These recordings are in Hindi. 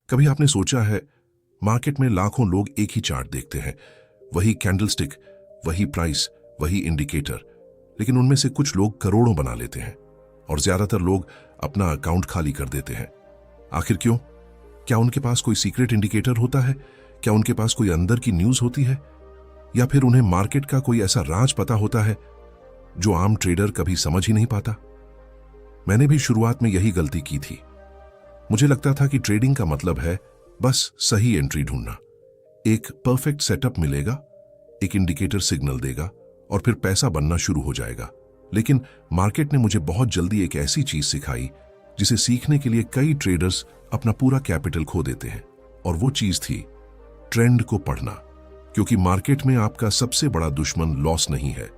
कभी आपने सोचा है, मार्केट में लाखों लोग एक ही चार्ट देखते हैं, वही कैंडलस्टिक, वही प्राइस, वही इंडिकेटर, लेकिन उनमें से कुछ लोग करोड़ों बना लेते हैं और ज्यादातर लोग अपना अकाउंट खाली कर देते हैं। आखिर क्यों? क्या उनके पास कोई सीक्रेट इंडिकेटर होता है? क्या उनके पास कोई अंदर की न्यूज होती है? या फिर उन्हें मार्केट का कोई ऐसा राज पता होता है जो आम ट्रेडर कभी समझ ही नहीं पाता? मैंने भी शुरुआत में यही गलती की थी। मुझे लगता था कि ट्रेडिंग का मतलब है बस सही एंट्री ढूंढना, एक परफेक्ट सेटअप मिलेगा, एक इंडिकेटर सिग्नल देगा और फिर पैसा बनना शुरू हो जाएगा। लेकिन मार्केट ने मुझे बहुत जल्दी एक ऐसी चीज सिखाई जिसे सीखने के लिए कई ट्रेडर्स अपना पूरा कैपिटल खो देते हैं, और वो चीज थी ट्रेंड को पढ़ना। क्योंकि मार्केट में आपका सबसे बड़ा दुश्मन लॉस नहीं है,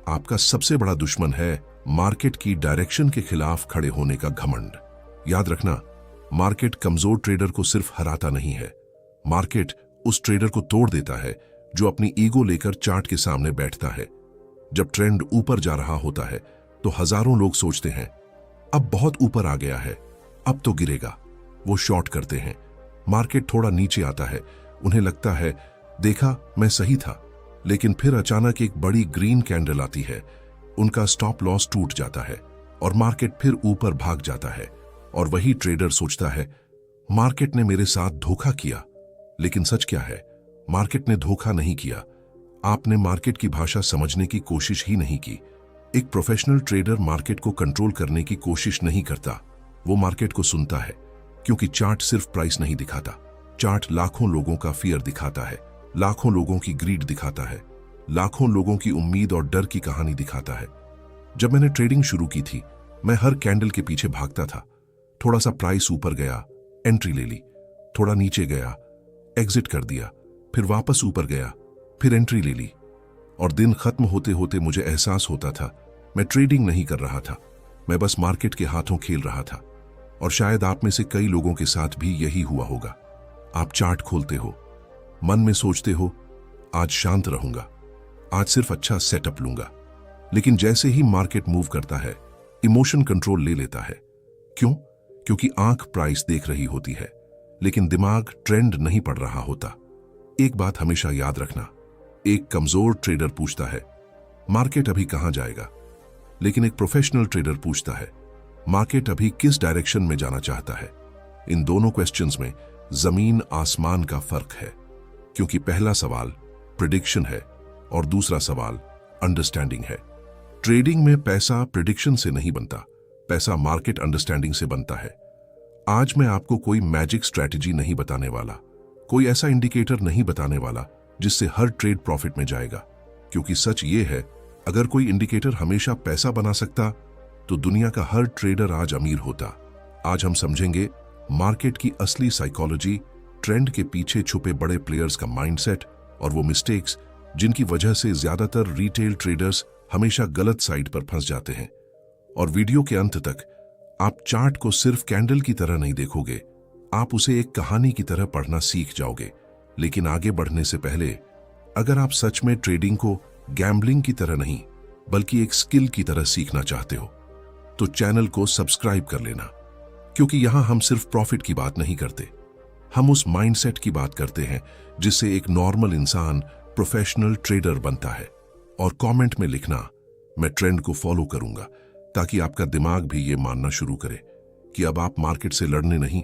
आपका सबसे बड़ा दुश्मन है मार्केट की डायरेक्शन के खिलाफ खड़े होने का घमंड। याद रखना, मार्केट कमजोर ट्रेडर को सिर्फ हराता नहीं है, मार्केट उस ट्रेडर को तोड़ देता है जो अपनी ईगो लेकर चार्ट के सामने बैठता है। जब ट्रेंड ऊपर जा रहा होता है तो हजारों लोग सोचते हैं अब बहुत ऊपर आ गया है, अब तो गिरेगा। वो शॉर्ट करते हैं। मार्केट थोड़ा नीचे आता है, उन्हें लगता है देखा मैं सही था, लेकिन फिर अचानक एक बड़ी ग्रीन कैंडल आती है, उनका स्टॉप लॉस टूट जाता है और मार्केट फिर ऊपर भाग जाता है। और वही ट्रेडर सोचता है मार्केट ने मेरे साथ धोखा किया। लेकिन सच क्या है? मार्केट ने धोखा नहीं किया, आपने मार्केट की भाषा समझने की कोशिश ही नहीं की। एक प्रोफेशनल ट्रेडर मार्केट को कंट्रोल करने की कोशिश नहीं करता, वो मार्केट को सुनता है। क्योंकि चार्ट सिर्फ प्राइस नहीं दिखाता, चार्ट लाखों लोगों का फियर दिखाता है, लाखों लोगों की ग्रीड दिखाता है, लाखों लोगों की उम्मीद और डर की कहानी दिखाता है। जब मैंने ट्रेडिंग शुरू की थी, मैं हर कैंडल के पीछे भागता था। थोड़ा सा प्राइस ऊपर गया, एंट्री ले ली, थोड़ा नीचे गया, एग्जिट कर दिया, फिर वापस ऊपर गया, फिर एंट्री ले ली। और दिन खत्म होते होते मुझे एहसास होता था मैं ट्रेडिंग नहीं कर रहा था, मैं बस मार्केट के हाथों खेल रहा था। और शायद आप में से कई लोगों के साथ भी यही हुआ होगा। आप चार्ट खोलते हो, मन में सोचते हो आज शांत रहूंगा, आज सिर्फ अच्छा सेटअप लूंगा। लेकिन जैसे ही मार्केट मूव करता है, इमोशन कंट्रोल ले लेता है। क्यों? क्योंकि आंख प्राइस देख रही होती है, लेकिन दिमाग ट्रेंड नहीं पढ़ रहा होता। एक बात हमेशा याद रखना, एक कमजोर ट्रेडर पूछता है मार्केट अभी कहां जाएगा, लेकिन एक प्रोफेशनल ट्रेडर पूछता है मार्केट अभी किस डायरेक्शन में जाना चाहता है। इन दोनों क्वेश्चंस में जमीन आसमान का फर्क है। क्योंकि पहला सवाल प्रिडिक्शन है और दूसरा सवाल अंडरस्टैंडिंग है। ट्रेडिंग में पैसा प्रिडिक्शन से नहीं बनता, पैसा मार्केट अंडरस्टैंडिंग से बनता है। आज मैं आपको कोई मैजिक स्ट्रैटेजी नहीं बताने वाला, कोई ऐसा इंडिकेटर नहीं बताने वाला जिससे हर ट्रेड प्रॉफिट में जाएगा। क्योंकि सच ये है, अगर कोई इंडिकेटर हमेशा पैसा बना सकता तो दुनिया का हर ट्रेडर आज अमीर होता। आज हम समझेंगे मार्केट की असली साइकोलॉजी, ट्रेंड के पीछे छुपे बड़े प्लेयर्स का माइंडसेट और वो मिस्टेक्स जिनकी वजह से ज्यादातर रिटेल ट्रेडर्स हमेशा गलत साइड पर फंस जाते हैं। और वीडियो के अंत तक आप चार्ट को सिर्फ कैंडल की तरह नहीं देखोगे, आप उसे एक कहानी की तरह पढ़ना सीख जाओगे। लेकिन आगे बढ़ने से पहले, अगर आप सच में ट्रेडिंग को गैम्बलिंग की तरह नहीं बल्कि एक स्किल की तरह सीखना चाहते हो तो चैनल को सब्सक्राइब कर लेना। क्योंकि यहां हम सिर्फ प्रॉफिट की बात नहीं करते, हम उस माइंडसेट की बात करते हैं जिससे एक नॉर्मल इंसान प्रोफेशनल ट्रेडर बनता है। और कमेंट में लिखना मैं ट्रेंड को फॉलो करूंगा, ताकि आपका दिमाग भी ये मानना शुरू करे कि अब आप मार्केट से लड़ने नहीं,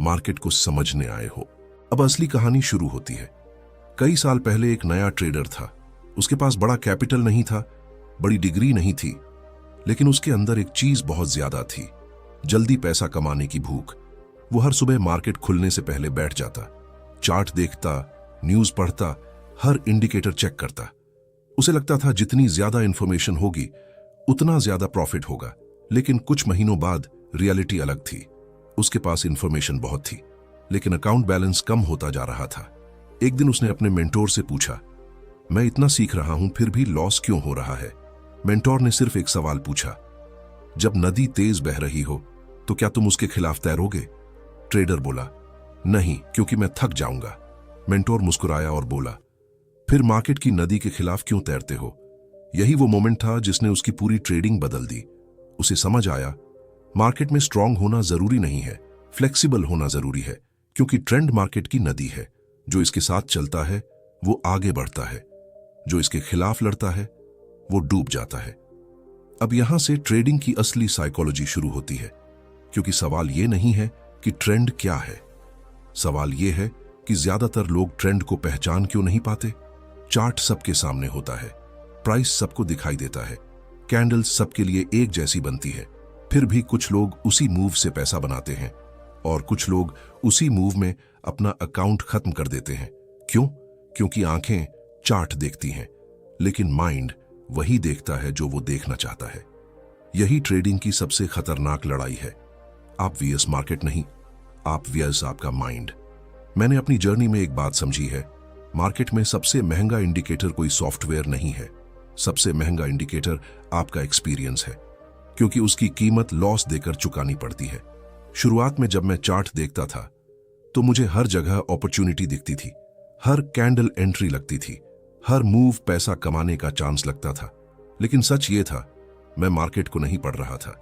मार्केट को समझने आए हो। अब असली कहानी शुरू होती है। कई साल पहले एक नया ट्रेडर था। उसके पास बड़ा कैपिटल नहीं था, बड़ी डिग्री नहीं थी, लेकिन उसके अंदर एक चीज बहुत ज्यादा थी, जल्दी पैसा कमाने की भूख। वो हर सुबह मार्केट खुलने से पहले बैठ जाता, चार्ट देखता, न्यूज पढ़ता, हर इंडिकेटर चेक करता। उसे लगता था जितनी ज्यादा इंफॉर्मेशन होगी उतना ज्यादा प्रॉफिट होगा। लेकिन कुछ महीनों बाद रियलिटी अलग थी। उसके पास इंफॉर्मेशन बहुत थी, लेकिन अकाउंट बैलेंस कम होता जा रहा था। एक दिन उसने अपने मेंटोर से पूछा, मैं इतना सीख रहा हूं फिर भी लॉस क्यों हो रहा है? मेंटोर ने सिर्फ एक सवाल पूछा, जब नदी तेज बह रही हो तो क्या तुम उसके खिलाफ तैरोगे? ट्रेडर बोला, नहीं, क्योंकि मैं थक जाऊंगा। मेंटोर मुस्कुराया और बोला, फिर मार्केट की नदी के खिलाफ क्यों तैरते हो? यही वो मोमेंट था जिसने उसकी पूरी ट्रेडिंग बदल दी। उसे समझ आया मार्केट में स्ट्रांग होना जरूरी नहीं है, फ्लेक्सिबल होना जरूरी है। क्योंकि ट्रेंड मार्केट की नदी है। जो इसके साथ चलता है वो आगे बढ़ता है, जो इसके खिलाफ लड़ता है वो डूब जाता है। अब यहां से ट्रेडिंग की असली साइकोलॉजी शुरू होती है, क्योंकि सवाल ये नहीं है कि ट्रेंड क्या है, सवाल ये है कि ज्यादातर लोग ट्रेंड को पहचान क्यों नहीं पाते। चार्ट सबके सामने होता है, प्राइस सबको दिखाई देता है, कैंडल्स सबके लिए एक जैसी बनती है, फिर भी कुछ लोग उसी मूव से पैसा बनाते हैं और कुछ लोग उसी मूव में अपना अकाउंट खत्म कर देते हैं। क्यों? क्योंकि आंखें चार्ट देखती हैं, लेकिन माइंड वही देखता है जो वो देखना चाहता है। यही ट्रेडिंग की सबसे खतरनाक लड़ाई है। आप वीएस मार्केट नहीं, आप वीएस आपका माइंड। मैंने अपनी जर्नी में एक बात समझी है, मार्केट में सबसे महंगा इंडिकेटर कोई सॉफ्टवेयर नहीं है, सबसे महंगा इंडिकेटर आपका एक्सपीरियंस है, क्योंकि उसकी कीमत लॉस देकर चुकानी पड़ती है। शुरुआत में जब मैं चार्ट देखता था तो मुझे हर जगह अपॉर्चुनिटी दिखती थी, हर कैंडल एंट्री लगती थी, हर मूव पैसा कमाने का चांस लगता था। लेकिन सच ये था, मैं मार्केट को नहीं पढ़ रहा था,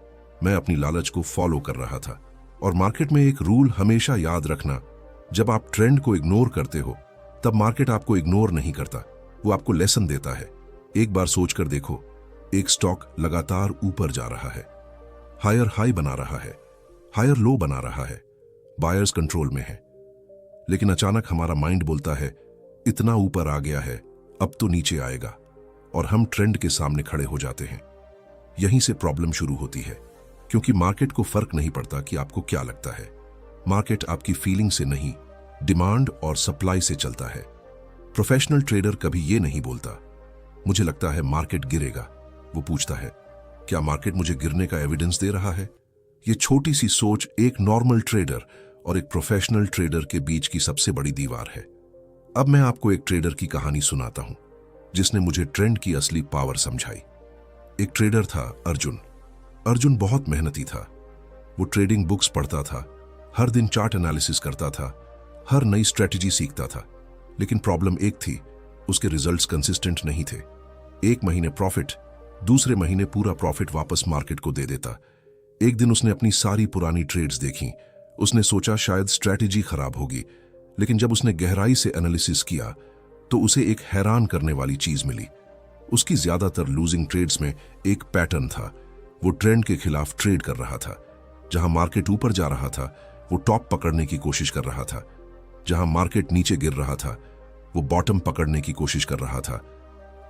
मैं अपनी लालच को फॉलो कर रहा था। और मार्केट में एक रूल हमेशा याद रखना, जब आप ट्रेंड को इग्नोर करते हो तब मार्केट आपको इग्नोर नहीं करता, वो आपको लेसन देता है। एक बार सोचकर देखो, एक स्टॉक लगातार ऊपर जा रहा है, हायर हाई बना रहा है, हायर लो बना रहा है, बायर्स कंट्रोल में है, लेकिन अचानक हमारा माइंड बोलता है इतना ऊपर आ गया है, अब तो नीचे आएगा, और हम ट्रेंड के सामने खड़े हो जाते हैं। यहीं से प्रॉब्लम शुरू होती है, क्योंकि मार्केट को फर्क नहीं पड़ता कि आपको क्या लगता है। मार्केट आपकी फीलिंग से नहीं, डिमांड और सप्लाई से चलता है। प्रोफेशनल ट्रेडर कभी ये नहीं बोलता मुझे लगता है मार्केट गिरेगा, वो पूछता है क्या मार्केट मुझे गिरने का एविडेंस दे रहा है। ये छोटी सी सोच एक नॉर्मल ट्रेडर और एक प्रोफेशनल ट्रेडर के बीच की सबसे बड़ी दीवार है। अब मैं आपको एक ट्रेडर की कहानी सुनाता हूं, जिसने मुझे ट्रेंड की असली पावर समझाई। एक ट्रेडर था अर्जुन। अर्जुन बहुत मेहनती था, वो ट्रेडिंग बुक्स पढ़ता था, हर दिन चार्ट एनालिसिस करता था, हर नई स्ट्रेटजी सीखता था। लेकिन प्रॉब्लम एक थी, उसके रिजल्ट्स कंसिस्टेंट नहीं थे। एक महीने प्रॉफिट, दूसरे महीने पूरा प्रॉफिट वापस मार्केट को दे देता। एक दिन उसने अपनी सारी पुरानी ट्रेड्स देखी, उसने सोचा शायद स्ट्रेटजी खराब होगी, लेकिन जब उसने गहराई से एनालिसिस किया तो उसे एक हैरान करने वाली चीज मिली। उसकी ज्यादातर लूजिंग ट्रेड्स में एक पैटर्न था। वो ट्रेंड के खिलाफ ट्रेड कर रहा था। जहां मार्केट ऊपर जा रहा था वो टॉप पकड़ने की कोशिश कर रहा था, जहां मार्केट नीचे गिर रहा था वो बॉटम पकड़ने की कोशिश कर रहा था।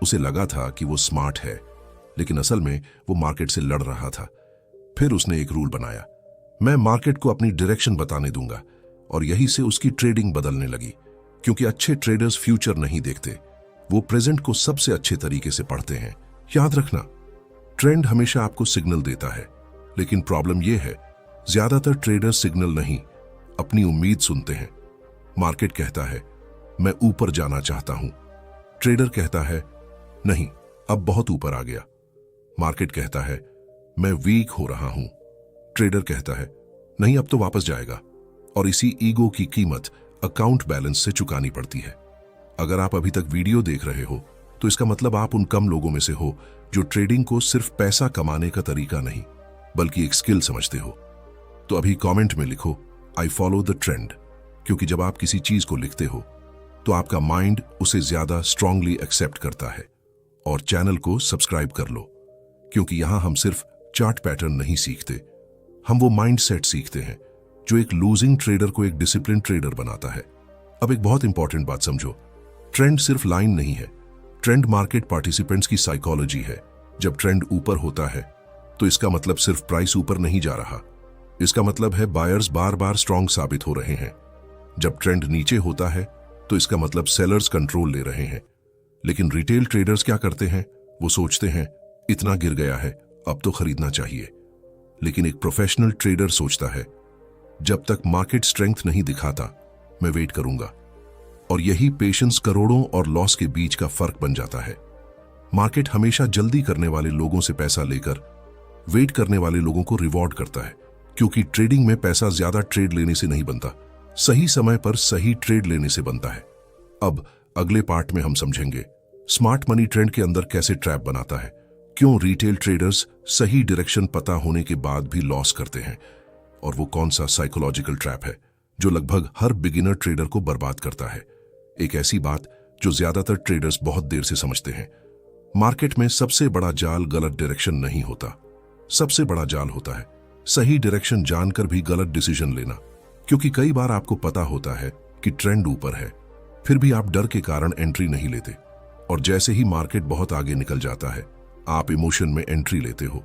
उसे लगा था कि वो स्मार्ट है, लेकिन असल में वो मार्केट से लड़ रहा था। फिर उसने एक रूल बनाया, मैं मार्केट को अपनी डायरेक्शन बताने दूंगा, और यही से उसकी ट्रेडिंग बदलने लगी। क्योंकि अच्छे ट्रेडर्स फ्यूचर नहीं देखते, वो प्रेजेंट को सबसे अच्छे तरीके से पढ़ते हैं। याद रखना, ट्रेंड हमेशा आपको सिग्नल देता है, लेकिन प्रॉब्लम यह है ज्यादातर ट्रेडर्स सिग्नल नहीं, अपनी उम्मीद सुनते हैं। मार्केट कहता है मैं ऊपर जाना चाहता हूं, ट्रेडर कहता है नहीं अब बहुत ऊपर आ गया। मार्केट कहता है मैं वीक हो रहा हूं, ट्रेडर कहता है नहीं अब तो वापस जाएगा। और इसी ईगो की कीमत अकाउंट बैलेंस से चुकानी पड़ती है। अगर आप अभी तक वीडियो देख रहे हो तो इसका मतलब आप उन कम लोगों में से हो जो ट्रेडिंग को सिर्फ पैसा कमाने का तरीका नहीं बल्कि एक स्किल समझते हो। तो अभी कमेंट में लिखो आई फॉलो द ट्रेंड, क्योंकि जब आप किसी चीज को लिखते हो तो आपका माइंड उसे ज्यादा स्ट्रांगली एक्सेप्ट करता है। और चैनल को सब्सक्राइब कर लो, क्योंकि यहां हम सिर्फ चार्ट पैटर्न नहीं सीखते, हम वो माइंडसेट सीखते हैं जो एक लूजिंग ट्रेडर को एक डिसिप्लिन ट्रेडर बनाता है। अब एक बहुत इंपॉर्टेंट बात समझो, ट्रेंड सिर्फ लाइन नहीं है, ट्रेंड मार्केट पार्टिसिपेंट्स की साइकोलॉजी है। जब ट्रेंड ऊपर होता है तो इसका मतलब सिर्फ प्राइस ऊपर नहीं जा रहा, इसका मतलब है बायर्स बार बार स्ट्रांग साबित हो रहे हैं। जब ट्रेंड नीचे होता है तो इसका मतलब सेलर्स कंट्रोल ले रहे हैं। लेकिन रिटेल ट्रेडर्स क्या करते हैं, वो सोचते हैं इतना गिर गया है अब तो खरीदना चाहिए। लेकिन एक प्रोफेशनल ट्रेडर सोचता है जब तक मार्केट स्ट्रेंथ नहीं दिखाता मैं वेट करूंगा। और यही पेशेंस करोड़ों और लॉस के बीच का फर्क बन जाता है। मार्केट हमेशा जल्दी करने वाले लोगों से पैसा लेकर वेट करने वाले लोगों को रिवॉर्ड करता है, क्योंकि ट्रेडिंग में पैसा ज्यादा ट्रेड लेने से नहीं बनता, सही समय पर सही ट्रेड लेने से बनता है। अब अगले पार्ट में हम समझेंगे स्मार्ट मनी ट्रेंड के अंदर कैसे ट्रैप बनाता है, क्यों रिटेल ट्रेडर्स सही डायरेक्शन पता होने के बाद भी लॉस करते हैं, और वो कौन सा साइकोलॉजिकल ट्रैप है जो लगभग हर बिगिनर ट्रेडर को बर्बाद करता है। एक ऐसी बात जो ज्यादातर ट्रेडर्स बहुत देर से समझते हैं। मार्केट में सबसे बड़ा जाल गलत डायरेक्शन नहीं होता, सबसे बड़ा जाल होता है सही डायरेक्शन जानकर भी गलत डिसीजन लेना। क्योंकि कई बार आपको पता होता है कि ट्रेंड ऊपर है, फिर भी आप डर के कारण एंट्री नहीं लेते, और जैसे ही मार्केट बहुत आगे निकल जाता है आप इमोशन में एंट्री लेते हो।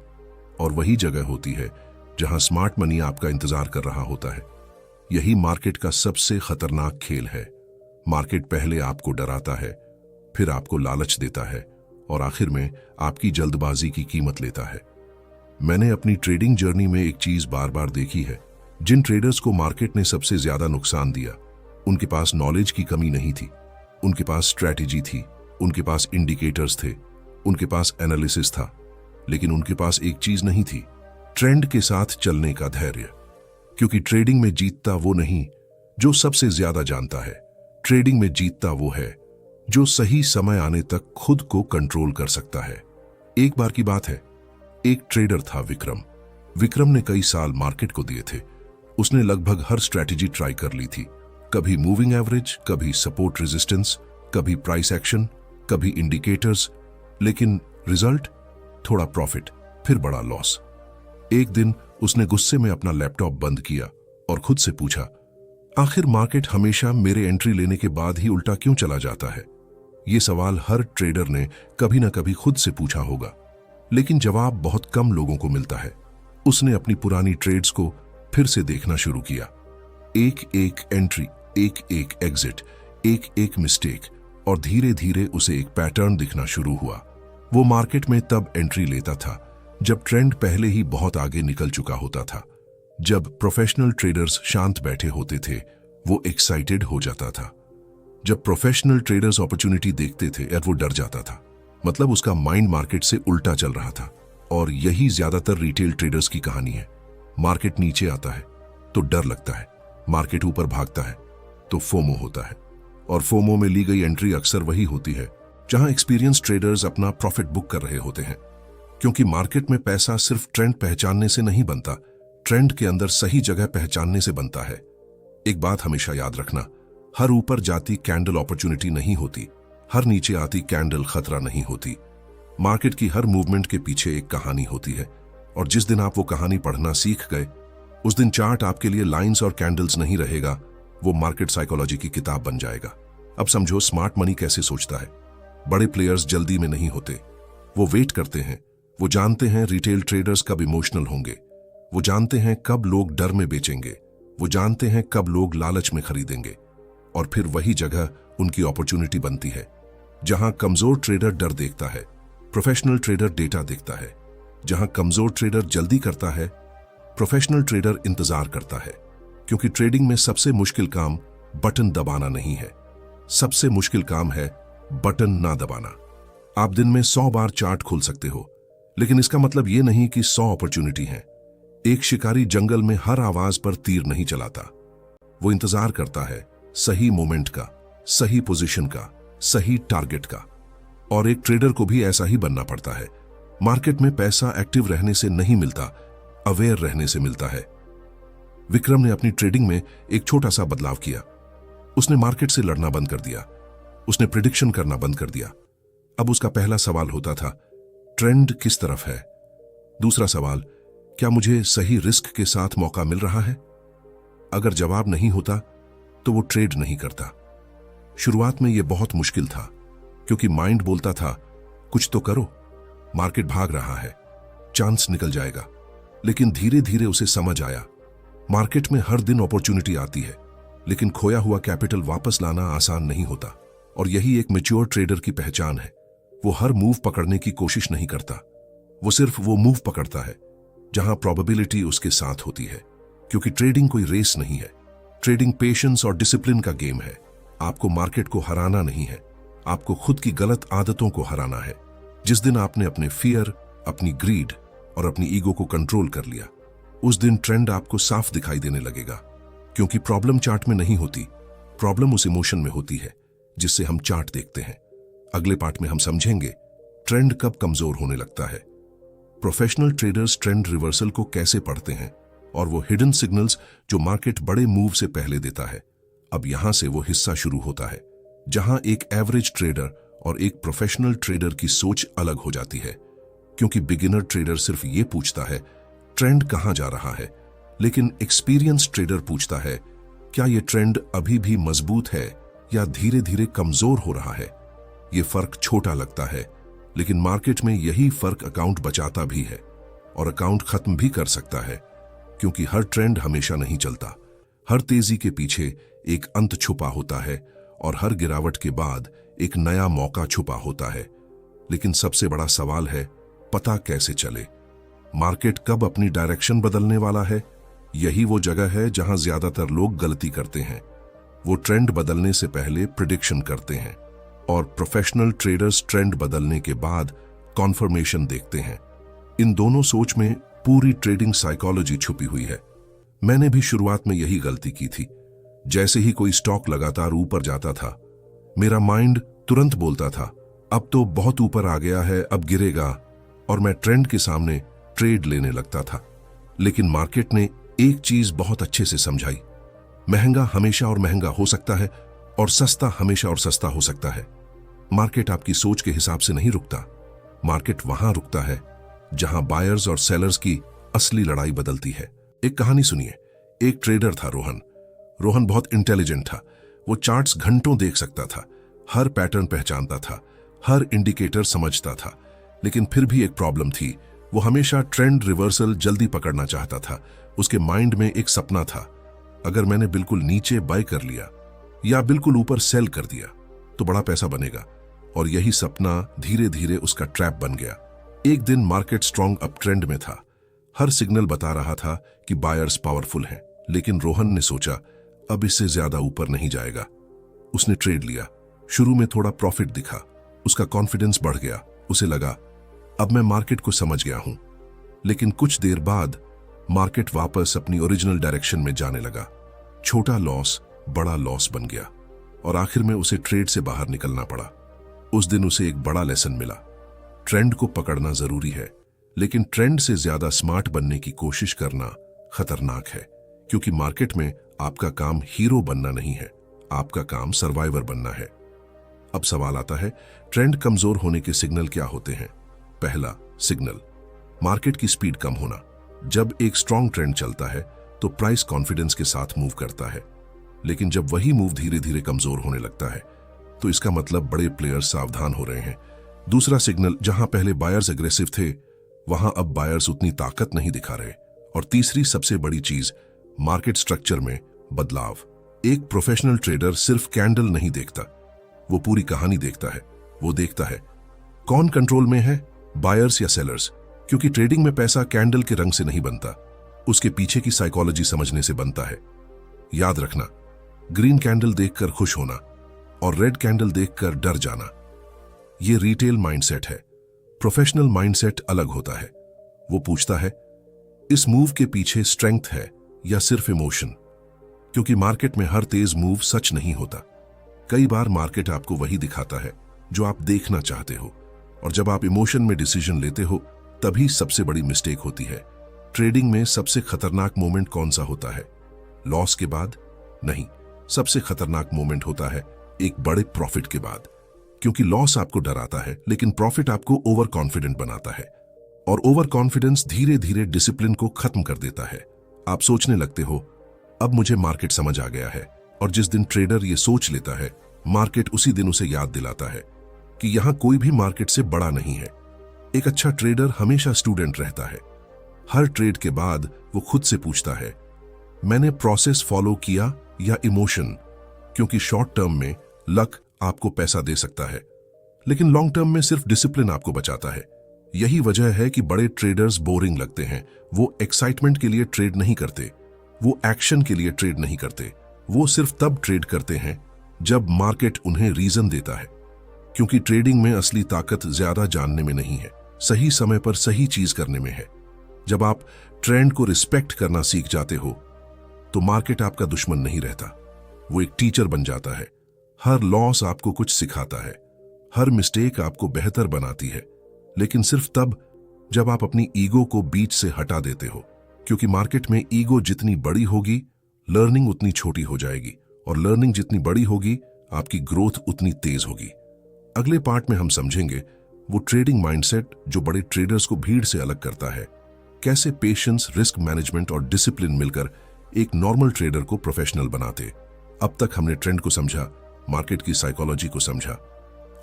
और वही जगह होती है जहां स्मार्ट मनी आपका इंतजार कर रहा होता है। यही मार्केट का सबसे खतरनाक खेल है। मार्केट पहले आपको डराता है, फिर आपको लालच देता है, और आखिर में आपकी जल्दबाजी की कीमत लेता है। मैंने अपनी ट्रेडिंग जर्नी में एक चीज बार बार देखी है। जिन ट्रेडर्स को मार्केट ने सबसे ज्यादा नुकसान दिया, उनके पास नॉलेज की कमी नहीं थी, उनके पास स्ट्रैटेजी थी, उनके पास इंडिकेटर्स थे, उनके पास एनालिसिस था, लेकिन उनके पास एक चीज नहीं थी, ट्रेंड के साथ चलने का धैर्य। क्योंकि ट्रेडिंग में जीतता वो नहीं जो सबसे ज्यादा जानता है, ट्रेडिंग में जीतता वो है जो सही समय आने तक खुद को कंट्रोल कर सकता है। एक बार की बात है, एक ट्रेडर था विक्रम। विक्रम ने कई साल मार्केट को दिए थे। उसने लगभग हर स्ट्रैटेजी ट्राई कर ली थी, कभी मूविंग एवरेज, कभी सपोर्ट रेजिस्टेंस, कभी प्राइस एक्शन, कभी इंडिकेटर्स, लेकिन रिजल्ट थोड़ा प्रॉफिट, फिर बड़ा लॉस। एक दिन उसने गुस्से में अपना लैपटॉप बंद किया और खुद से पूछा, आखिर मार्केट हमेशा मेरे एंट्री लेने के बाद ही उल्टा क्यों चला जाता है? ये सवाल हर ट्रेडर ने कभी ना कभी खुद से पूछा होगा, लेकिन जवाब बहुत कम लोगों को मिलता है। उसने अपनी पुरानी ट्रेड्स को फिर से देखना शुरू किया। एक एक एंट्री, एक एक एग्जिट, एक एक मिस्टेक, और धीरे धीरे उसे एक पैटर्न दिखना शुरू हुआ। वो मार्केट में तब एंट्री लेता था जब ट्रेंड पहले ही बहुत आगे निकल चुका होता था। जब प्रोफेशनल ट्रेडर्स शांत बैठे होते थे, वो एक्साइटेड हो जाता था। जब प्रोफेशनल ट्रेडर्स अपॉर्चुनिटी देखते थे और वो डर जाता था, मतलब उसका माइंड मार्केट से उल्टा चल रहा था। और यही ज्यादातर रिटेल ट्रेडर्स की कहानी है। मार्केट नीचे आता है तो डर लगता है, मार्केट ऊपर भागता है तो फोमो होता है, और फोमो में ली गई एंट्री अक्सर वही होती है जहां एक्सपीरियंस ट्रेडर्स अपना प्रॉफिट बुक कर रहे होते हैं। क्योंकि मार्केट में पैसा सिर्फ ट्रेंड पहचानने से नहीं बनता, ट्रेंड के अंदर सही जगह पहचानने से बनता है। एक बात हमेशा याद रखना, हर ऊपर जाती कैंडल अपॉर्चुनिटी नहीं होती, हर नीचे आती कैंडल खतरा नहीं होती। मार्केट की हर मूवमेंट के पीछे एक कहानी होती है, और जिस दिन आप वो कहानी पढ़ना सीख गए, उस दिन चार्ट आपके लिए लाइंस और कैंडल्स नहीं रहेगा, वो मार्केट साइकोलॉजी की किताब बन जाएगा। अब समझो स्मार्ट मनी कैसे सोचता है। बड़े प्लेयर्स जल्दी में नहीं होते, वो वेट करते हैं। वो जानते हैं रिटेल ट्रेडर्स कब इमोशनल होंगे, वो जानते हैं कब लोग डर में बेचेंगे, वो जानते हैं कब लोग लालच में खरीदेंगे, और फिर वही जगह उनकी अपॉर्चुनिटी बनती है। जहां कमजोर ट्रेडर डर देखता है, प्रोफेशनल ट्रेडर डेटा देखता है। जहां कमजोर ट्रेडर जल्दी करता है, प्रोफेशनल ट्रेडर इंतजार करता है। क्योंकि ट्रेडिंग में सबसे मुश्किल काम बटन दबाना नहीं है, सबसे मुश्किल काम है बटन ना दबाना। आप दिन में 100 बार चार्ट खोल सकते हो, लेकिन इसका मतलब यह नहीं कि 100 अपॉर्चुनिटी है। एक शिकारी जंगल में हर आवाज पर तीर नहीं चलाता, वो इंतजार करता है सही मोमेंट का, सही पोजीशन का, सही टारगेट का। और एक ट्रेडर को भी ऐसा ही बनना पड़ता है। मार्केट में पैसा एक्टिव रहने से नहीं मिलता, अवेयर रहने से मिलता है। विक्रम ने अपनी ट्रेडिंग में एक छोटा सा बदलाव किया। उसने मार्केट से लड़ना बंद कर दिया, उसने प्रिडिक्शन करना बंद कर दिया। अब उसका पहला सवाल होता था, ट्रेंड किस तरफ है? दूसरा सवाल, क्या मुझे सही रिस्क के साथ मौका मिल रहा है? अगर जवाब नहीं होता तो वो ट्रेड नहीं करता। शुरुआत में यह बहुत मुश्किल था, क्योंकि माइंड बोलता था कुछ तो करो, मार्केट भाग रहा है, चांस निकल जाएगा। लेकिन धीरे धीरे उसे समझ आया, मार्केट में हर दिन अपॉर्चुनिटी आती है, लेकिन खोया हुआ कैपिटल वापस लाना आसान नहीं होता। और यही एक मैच्योर ट्रेडर की पहचान है। वो हर मूव पकड़ने की कोशिश नहीं करता, वो सिर्फ वो मूव पकड़ता है जहां प्रोबेबिलिटी उसके साथ होती है। क्योंकि ट्रेडिंग कोई रेस नहीं है, ट्रेडिंग पेशेंस और डिसिप्लिन का गेम है। आपको मार्केट को हराना नहीं है, आपको खुद की गलत आदतों को हराना है। जिस दिन आपने अपने फियर, अपनी ग्रीड और अपनी ईगो को कंट्रोल कर लिया, उस दिन ट्रेंड आपको साफ दिखाई देने लगेगा। क्योंकि प्रॉब्लम चार्ट में नहीं होती, प्रॉब्लम उस इमोशन में होती है जिससे हम चार्ट देखते हैं। अगले पार्ट में हम समझेंगे ट्रेंड कब कमजोर होने लगता है, प्रोफेशनल ट्रेडर्स ट्रेंड रिवर्सल को कैसे पढ़ते हैं, और वो हिडन सिग्नल्स जो मार्केट बड़े मूव से पहले देता है। अब यहां से वो हिस्सा शुरू होता है जहां एक एवरेज ट्रेडर और एक प्रोफेशनल ट्रेडर की सोच अलग हो जाती है, क्योंकि बिगिनर ट्रेडर सिर्फ ये पूछता है ट्रेंड कहां जा रहा है, लेकिन एक्सपीरियंस ट्रेडर पूछता है क्या ये ट्रेंड अभी भी मजबूत है या धीरे धीरे कमजोर हो रहा है। ये फर्क छोटा लगता है, लेकिन मार्केट में यही फर्क अकाउंट बचाता भी है और अकाउंट खत्म भी कर सकता है, क्योंकि हर ट्रेंड हमेशा नहीं चलता। हर तेजी के पीछे एक अंत छुपा होता है और हर गिरावट के बाद एक नया मौका छुपा होता है। लेकिन सबसे बड़ा सवाल है, पता कैसे चले मार्केट कब अपनी डायरेक्शन बदलने वाला है। यही वो जगह है जहां ज्यादातर लोग गलती करते हैं। वो ट्रेंड बदलने से पहले प्रिडिक्शन करते हैं और प्रोफेशनल ट्रेडर्स ट्रेंड बदलने के बाद कॉन्फर्मेशन देखते हैं। इन दोनों सोच में पूरी ट्रेडिंग साइकोलॉजी छुपी हुई है। मैंने भी शुरुआत में यही गलती की थी। जैसे ही कोई स्टॉक लगातार ऊपर जाता था, मेरा माइंड तुरंत बोलता था अब तो बहुत ऊपर आ गया है, अब गिरेगा, और मैं ट्रेंड के सामने ट्रेड लेने लगता था। लेकिन मार्केट ने एक चीज बहुत अच्छे से समझाई, महंगा हमेशा और महंगा हो सकता है और सस्ता हमेशा और सस्ता हो सकता है। मार्केट आपकी सोच के हिसाब से नहीं रुकता। मार्केट वहां रुकता है जहां बायर्स और सेलर्स की असली लड़ाई बदलती है। एक कहानी सुनिए। एक ट्रेडर था रोहन। रोहन बहुत इंटेलिजेंट था। वो चार्ट्स घंटों देख सकता था, हर पैटर्न पहचानता था, हर इंडिकेटर समझता था। लेकिन फिर भी एक प्रॉब्लम थी, वो हमेशा ट्रेंड रिवर्सल जल्दी पकड़ना चाहता था। उसके माइंड में एक सपना था, अगर मैंने बिल्कुल नीचे बाय कर लिया या बिल्कुल ऊपर सेल कर दिया तो बड़ा पैसा बनेगा। और यही सपना धीरे धीरे उसका ट्रैप बन गया। एक दिन मार्केट स्ट्रॉन्ग अप ट्रेंड में था। हर सिग्नल बता रहा था कि बायर्स पावरफुल हैं, लेकिन रोहन ने सोचा अब इससे ज्यादा ऊपर नहीं जाएगा। उसने ट्रेड लिया। शुरू में थोड़ा प्रॉफिट दिखा, उसका कॉन्फिडेंस बढ़ गया। उसे लगा अब मैं मार्केट को समझ गया हूं। लेकिन कुछ देर बाद मार्केट वापस अपनी ओरिजिनल डायरेक्शन में जाने लगा। छोटा लॉस बड़ा लॉस बन गया और आखिर में उसे ट्रेड से बाहर निकलना पड़ा। उस दिन उसे एक बड़ा लेसन मिला, ट्रेंड को पकड़ना जरूरी है, लेकिन ट्रेंड से ज्यादा स्मार्ट बनने की कोशिश करना खतरनाक है। क्योंकि मार्केट में आपका काम हीरो बनना नहीं है, आपका काम सर्वाइवर बनना है। अब सवाल आता है, ट्रेंड कमजोर होने के सिग्नल क्या होते हैं? पहला सिग्नल, मार्केट की स्पीड कम होना। जब एक स्ट्रॉन्ग ट्रेंड चलता है तो प्राइस कॉन्फिडेंस के साथ मूव करता है, लेकिन जब वही मूव धीरे धीरे कमजोर होने लगता है तो इसका मतलब बड़े प्लेयर्स सावधान हो रहे हैं। दूसरा सिग्नल, जहां पहले बायर्स एग्रेसिव थे वहां अब बायर्स उतनी ताकत नहीं दिखा रहे। और तीसरी सबसे बड़ी चीज, मार्केट स्ट्रक्चर में बदलाव। एक प्रोफेशनल ट्रेडर सिर्फ कैंडल नहीं देखता, वो पूरी कहानी देखता है। वो देखता है कौन कंट्रोल में है, बायर्स या सेलर्स। क्योंकि ट्रेडिंग में पैसा कैंडल के रंग से नहीं बनता, उसके पीछे की साइकोलॉजी समझने से बनता है। याद रखना, ग्रीन कैंडल देखकर खुश होना और रेड कैंडल देखकर डर जाना, ये रिटेल माइंडसेट है। प्रोफेशनल माइंडसेट अलग होता है। वो पूछता है इस मूव के पीछे स्ट्रेंथ है या सिर्फ इमोशन। क्योंकि मार्केट में हर तेज मूव सच नहीं होता। कई बार मार्केट आपको वही दिखाता है जो आप देखना चाहते हो, और जब आप इमोशन में डिसीजन लेते हो तभी सबसे बड़ी मिस्टेक होती है। ट्रेडिंग में सबसे खतरनाक मोमेंट कौन सा होता है? लॉस के बाद नहीं, सबसे खतरनाक मोमेंट होता है एक बड़े प्रॉफिट के बाद। क्योंकि लॉस आपको डराता है, लेकिन प्रॉफिट आपको ओवर कॉन्फिडेंट बनाता है, और ओवर कॉन्फिडेंस धीरे धीरे डिसिप्लिन को खत्म कर देता है। आप सोचने लगते हो अब मुझे मार्केट समझ आ गया है, और जिस दिन ट्रेडर ये सोच लेता है, मार्केट उसी दिन उसे याद दिलाता है कि यहां कोई भी मार्केट से बड़ा नहीं है। एक अच्छा ट्रेडर हमेशा स्टूडेंट रहता है। हर ट्रेड के बाद वो खुद से पूछता है मैंने प्रोसेस फॉलो किया या इमोशन। क्योंकि शॉर्ट टर्म में लक आपको पैसा दे सकता है, लेकिन लॉन्ग टर्म में सिर्फ डिसिप्लिन आपको बचाता है। यही वजह है कि बड़े ट्रेडर्स बोरिंग लगते हैं। वो एक्साइटमेंट के लिए ट्रेड नहीं करते, वो एक्शन के लिए ट्रेड नहीं करते। वो सिर्फ तब ट्रेड करते हैं जब मार्केट उन्हें रीजन देता है। क्योंकि ट्रेडिंग में असली ताकत ज्यादा जानने में नहीं है, सही समय पर सही चीज करने में है। जब आप ट्रेंड को रिस्पेक्ट करना सीख जाते हो तो मार्केट आपका दुश्मन नहीं रहता, वो एक टीचर बन जाता है। हर लॉस आपको कुछ सिखाता है, हर मिस्टेक आपको बेहतर बनाती है, लेकिन सिर्फ तब जब आप अपनी ईगो को बीच से हटा देते हो। क्योंकि मार्केट में ईगो जितनी बड़ी होगी, लर्निंग उतनी छोटी हो जाएगी, और लर्निंग जितनी बड़ी होगी, आपकी ग्रोथ उतनी तेज होगी। अगले पार्ट में हम समझेंगे वो ट्रेडिंग माइंडसेट जो बड़े ट्रेडर्स को भीड़ से अलग करता है, कैसे पेशेंस, रिस्क मैनेजमेंट और डिसिप्लिन मिलकर एक नॉर्मल ट्रेडर को प्रोफेशनल बनाते। अब तक हमने ट्रेंड को समझा, मार्केट की साइकोलॉजी को समझा,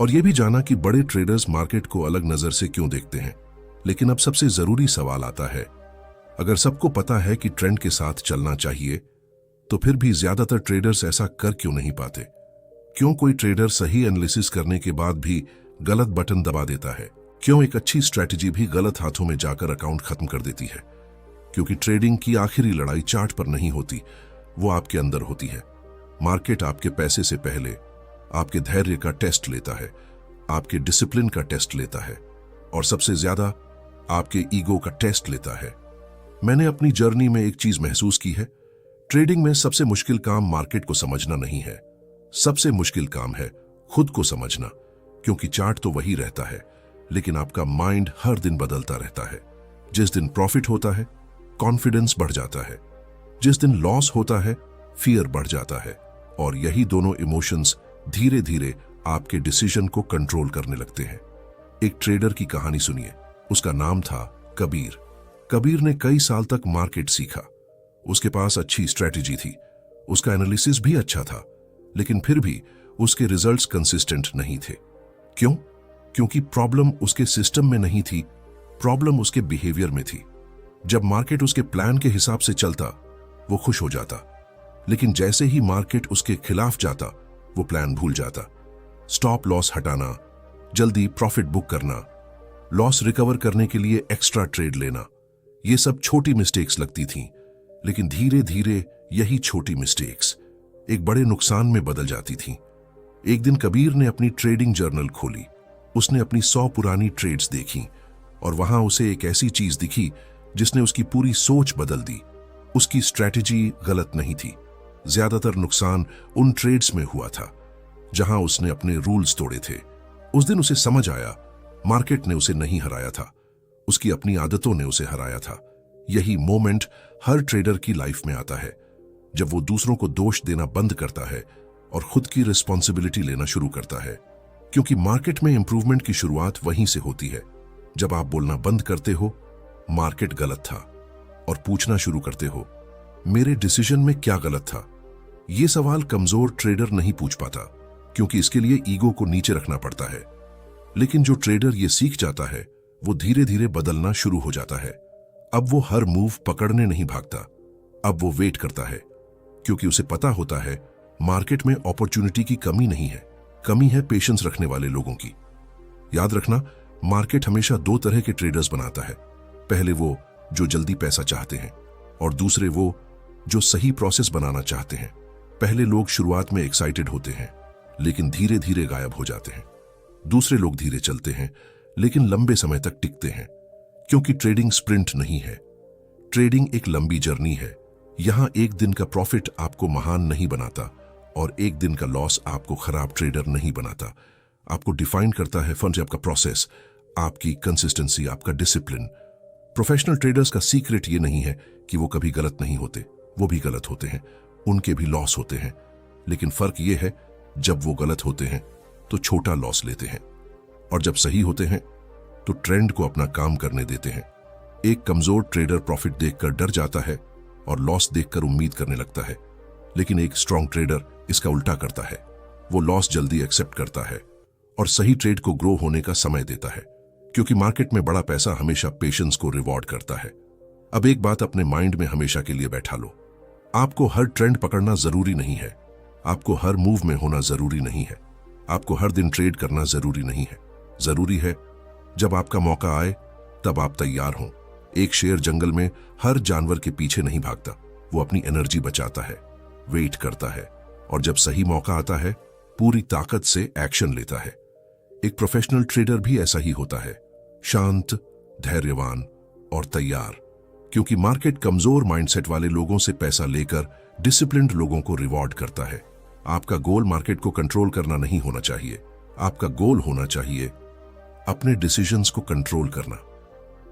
और यह भी जाना कि बड़े ट्रेडर्स मार्केट को अलग नजर से क्यों देखते हैं। लेकिन अब सबसे जरूरी सवाल आता है, अगर सबको पता है कि ट्रेंड के साथ चलना चाहिए, तो फिर भी ज्यादातर ट्रेडर्स ऐसा कर क्यों नहीं पाते? क्यों कोई ट्रेडर सही एनालिसिस करने के बाद भी गलत बटन दबा देता है? क्यों एक अच्छी स्ट्रैटेजी भी गलत हाथों में जाकर अकाउंट खत्म कर देती है? क्योंकि ट्रेडिंग की आखिरी लड़ाई चार्ट पर नहीं होती, वो आपके अंदर होती है। मार्केट आपके पैसे से पहले आपके धैर्य का टेस्ट लेता है, आपके डिसिप्लिन का टेस्ट लेता है, और सबसे ज्यादा आपके ईगो का टेस्ट लेता है। मैंने अपनी जर्नी में एक चीज महसूस की है, ट्रेडिंग में सबसे मुश्किल काम मार्केट को समझना नहीं है, सबसे मुश्किल काम है खुद को समझना। क्योंकि चार्ट तो वही रहता है, लेकिन आपका माइंड हर दिन बदलता रहता है। जिस दिन प्रॉफिट होता है, कॉन्फिडेंस बढ़ जाता है, जिस दिन लॉस होता है, फियर बढ़ जाता है, और यही दोनों इमोशंस धीरे धीरे आपके डिसीजन को कंट्रोल करने लगते हैं। एक ट्रेडर की कहानी सुनिए, उसका नाम था कबीर। कबीर ने कई साल तक मार्केट सीखा, उसके पास अच्छी स्ट्रेटेजी थी, उसका एनालिसिस भी अच्छा था, लेकिन फिर भी उसके रिजल्ट्स कंसिस्टेंट नहीं थे। क्यों? क्योंकि प्रॉब्लम उसके सिस्टम में नहीं थी, प्रॉब्लम उसके बिहेवियर में थी। जब मार्केट उसके प्लान के हिसाब से चलता, वो खुश हो जाता, लेकिन जैसे ही मार्केट उसके खिलाफ जाता, वो प्लान भूल जाता। स्टॉप लॉस हटाना, जल्दी प्रॉफिट बुक करना, लॉस रिकवर करने के लिए एक्स्ट्रा ट्रेड लेना, ये सब छोटी मिस्टेक्स लगती थीं, लेकिन धीरे धीरे यही छोटी मिस्टेक्स एक बड़े नुकसान में बदल जाती थीं। एक दिन कबीर ने अपनी ट्रेडिंग जर्नल खोली, उसने अपनी 100 पुरानी ट्रेड्स देखी, और वहां उसे एक ऐसी चीज दिखी जिसने उसकी पूरी सोच बदल दी। उसकी स्ट्रैटेजी गलत नहीं थी, ज्यादातर नुकसान उन ट्रेड्स में हुआ था जहां उसने अपने रूल्स तोड़े थे। उस दिन उसे समझ आया, मार्केट ने उसे नहीं हराया था, उसकी अपनी आदतों ने उसे हराया था। यही मोमेंट हर ट्रेडर की लाइफ में आता है, जब वो दूसरों को दोष देना बंद करता है और खुद की रिस्पॉन्सिबिलिटी लेना शुरू करता है। क्योंकि मार्केट में इंप्रूवमेंट की शुरुआत वहीं से होती है, जब आप बोलना बंद करते हो मार्केट गलत था, और पूछना शुरू करते हो मेरे डिसीजन में क्या गलत था। ये सवाल कमजोर ट्रेडर नहीं पूछ पाता, क्योंकि इसके लिए ईगो को नीचे रखना पड़ता है। लेकिन जो ट्रेडर ये सीख जाता है, वो धीरे धीरे बदलना शुरू हो जाता है। अब वो हर मूव पकड़ने नहीं भागता, अब वो वेट करता है, क्योंकि उसे पता होता है मार्केट में अपॉर्चुनिटी की कमी नहीं है, कमी है पेशेंस रखने वाले लोगों की। याद रखना, मार्केट हमेशा दो तरह के ट्रेडर्स बनाता है, पहले वो जो जल्दी पैसा चाहते हैं, और दूसरे वो जो सही प्रोसेस बनाना चाहते हैं। पहले लोग शुरुआत में एक्साइटेड होते हैं, लेकिन धीरे धीरे गायब हो जाते हैं। दूसरे लोग धीरे चलते हैं, लेकिन लंबे समय तक टिकते हैं, क्योंकि ट्रेडिंग स्प्रिंट नहीं है, ट्रेडिंग एक लंबी जर्नी है। यहां एक दिन का प्रॉफिट आपको महान नहीं बनाता, और एक दिन का लॉस आपको खराब ट्रेडर नहीं बनाता। आपको डिफाइन करता है फंड आपका प्रोसेस, आपकी कंसिस्टेंसी, आपका डिसिप्लिन। प्रोफेशनल ट्रेडर्स का सीक्रेट ये नहीं है कि वो कभी गलत नहीं होते, वो भी गलत होते हैं, उनके भी लॉस होते हैं, लेकिन फर्क ये है जब वो गलत होते हैं तो छोटा लॉस लेते हैं, और जब सही होते हैं तो ट्रेंड को अपना काम करने देते हैं। एक कमजोर ट्रेडर प्रॉफिट देखकर डर जाता है और लॉस देखकर उम्मीद करने लगता है, लेकिन एक स्ट्रांग ट्रेडर इसका उल्टा करता है, वो लॉस जल्दी एक्सेप्ट करता है और सही ट्रेड को ग्रो होने का समय देता है, क्योंकि मार्केट में बड़ा पैसा हमेशा पेशेंस को रिवॉर्ड करता है। अब एक बात अपने माइंड में हमेशा के लिए बैठा लो, आपको हर ट्रेंड पकड़ना जरूरी नहीं है, आपको हर मूव में होना जरूरी नहीं है, आपको हर दिन ट्रेड करना जरूरी नहीं है। जरूरी है जब आपका मौका आए तब आप तैयार हों। एक शेर जंगल में हर जानवर के पीछे नहीं भागता, वो अपनी एनर्जी बचाता है, वेट करता है, और जब सही मौका आता है पूरी ताकत से एक्शन लेता है। एक प्रोफेशनल ट्रेडर भी ऐसा ही होता है, शांत, धैर्यवान और तैयार, क्योंकि मार्केट कमजोर माइंडसेट वाले लोगों से पैसा लेकर डिसिप्लिन्ड लोगों को रिवॉर्ड करता है। आपका गोल मार्केट को कंट्रोल करना नहीं होना चाहिए, आपका गोल होना चाहिए अपने डिसीजंस को कंट्रोल करना,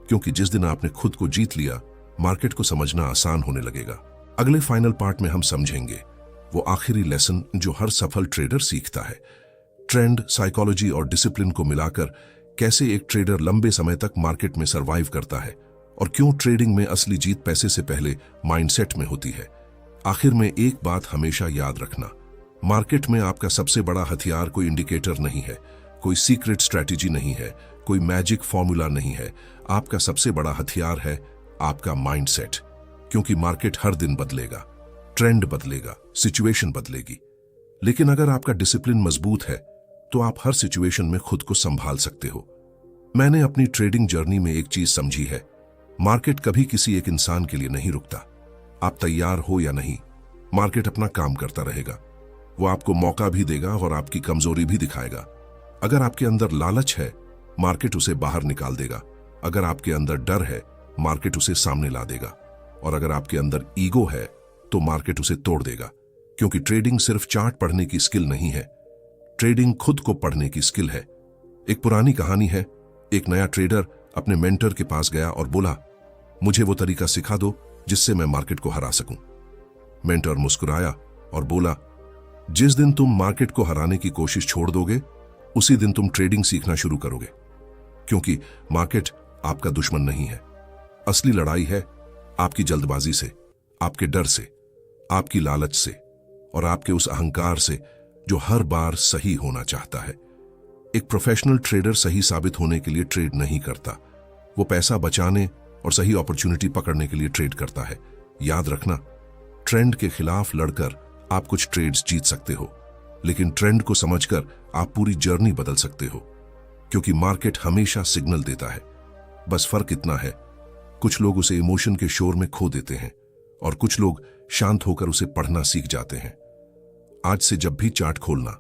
क्योंकि जिस दिन आपने खुद को जीत लिया मार्केट को समझना आसान होने लगेगा। अगले फाइनल पार्ट में हम समझेंगे वो आखिरी लेसन जो हर सफल ट्रेडर सीखता है, ट्रेंड, साइकोलॉजी और डिसिप्लिन को मिलाकर कैसे एक ट्रेडर लंबे समय तक मार्केट में सरवाइव करता है और क्यों ट्रेडिंग में असली जीत पैसे से पहले माइंडसेट में होती है। आखिर में एक बात हमेशा याद रखना, मार्केट में आपका सबसे बड़ा हथियार कोई इंडिकेटर नहीं है, कोई सीक्रेट स्ट्रैटेजी नहीं है, कोई मैजिक फॉर्मूला नहीं है। आपका सबसे बड़ा हथियार है आपका माइंडसेट, क्योंकि मार्केट हर दिन बदलेगा, ट्रेंड बदलेगा, सिचुएशन बदलेगी। लेकिन अगर आपका डिसिप्लिन मजबूत है तो आप हर सिचुएशन में खुद को संभाल सकते हो। मैंने अपनी ट्रेडिंग जर्नी में एक चीज समझी है, मार्केट कभी किसी एक इंसान के लिए नहीं रुकता। आप तैयार हो या नहीं, मार्केट अपना काम करता रहेगा। वो आपको मौका भी देगा और आपकी कमजोरी भी दिखाएगा। अगर आपके अंदर लालच है, मार्केट उसे बाहर निकाल देगा। अगर आपके अंदर डर है, मार्केट उसे सामने ला देगा। और अगर आपके अंदर ईगो है तो मार्केट उसे तोड़ देगा। क्योंकि ट्रेडिंग सिर्फ चार्ट पढ़ने की स्किल नहीं है, ट्रेडिंग खुद को पढ़ने की स्किल है। एक पुरानी कहानी है, एक नया ट्रेडर अपने मेंटर के पास गया और बोला, मुझे वो तरीका सिखा दो जिससे मैं मार्केट को हरा सकूं। मेंटर मुस्कुराया और बोला, जिस दिन तुम मार्केट को हराने की कोशिश छोड़ दोगे उसी दिन तुम ट्रेडिंग सीखना शुरू करोगे। क्योंकि मार्केट आपका दुश्मन नहीं है, असली लड़ाई है आपकी जल्दबाजी से, आपके डर से, आपकी लालच से और आपके उस अहंकार से जो हर बार सही होना चाहता है। एक प्रोफेशनल ट्रेडर सही साबित होने के लिए ट्रेड नहीं करता, वो पैसा बचाने और सही अपॉर्चुनिटी पकड़ने के लिए ट्रेड करता है। याद रखना, ट्रेंड के खिलाफ लड़कर आप कुछ ट्रेड्स जीत सकते हो, लेकिन ट्रेंड को समझकर आप पूरी जर्नी बदल सकते हो। क्योंकि मार्केट हमेशा सिग्नल देता है, बस फर्क इतना है, कुछ लोग उसे इमोशन के शोर में खो देते हैं और कुछ लोग शांत होकर उसे पढ़ना सीख जाते हैं। आज से जब भी चार्ट खोलना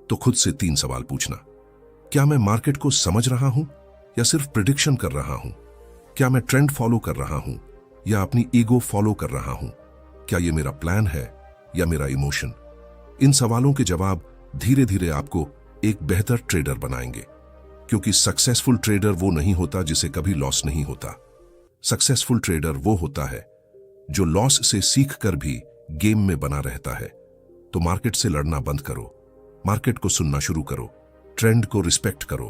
तो खुद से 3 सवाल पूछना, क्या मैं मार्केट को समझ रहा हूं या सिर्फ प्रिडिक्शन कर रहा हूं? क्या मैं ट्रेंड फॉलो कर रहा हूं या अपनी ईगो फॉलो कर रहा हूं? क्या ये मेरा प्लान है या मेरा इमोशन? इन सवालों के जवाब धीरे धीरे आपको एक बेहतर ट्रेडर बनाएंगे। क्योंकि सक्सेसफुल ट्रेडर वो नहीं होता जिसे कभी लॉस नहीं होता। सक्सेसफुल ट्रेडर वो होता है जो लॉस से सीख कर भी गेम में बना रहता है। तो मार्केट से लड़ना बंद करो, मार्केट को सुनना शुरू करो, ट्रेंड को रिस्पेक्ट करो,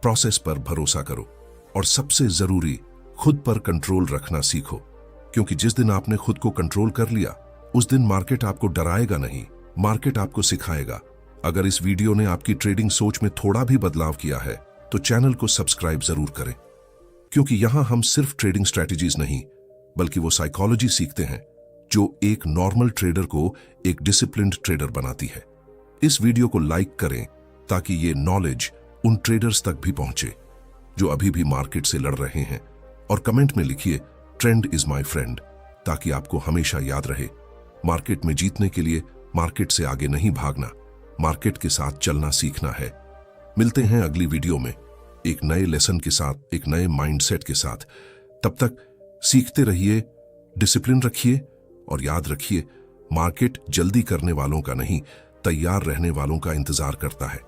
प्रोसेस पर भरोसा करो और सबसे जरूरी, खुद पर कंट्रोल रखना सीखो। क्योंकि जिस दिन आपने खुद को कंट्रोल कर लिया उस दिन मार्केट आपको डराएगा नहीं, मार्केट आपको सिखाएगा। अगर इस वीडियो ने आपकी ट्रेडिंग सोच में थोड़ा भी बदलाव किया है तो चैनल को सब्सक्राइब जरूर करें। क्योंकि यहां हम सिर्फ ट्रेडिंग स्ट्रैटेजीज नहीं बल्कि वो साइकोलॉजी सीखते हैं जो एक नॉर्मल ट्रेडर को एक डिसिप्लिन्ड ट्रेडर बनाती है। इस वीडियो को लाइक करें ताकि ये नॉलेज उन ट्रेडर्स तक भी पहुंचे जो अभी भी मार्केट से लड़ रहे हैं। और कमेंट में लिखिए, ट्रेंड इज माय फ्रेंड, ताकि आपको हमेशा याद रहे, मार्केट में जीतने के लिए मार्केट से आगे नहीं भागना, मार्केट के साथ चलना सीखना है। मिलते हैं अगली वीडियो में एक नए लेसन के साथ, एक नए माइंडसेट के साथ। तब तक सीखते रहिए, डिसिप्लिन रखिए और याद रखिए, मार्केट जल्दी करने वालों का नहीं, तैयार रहने वालों का इंतजार करता है।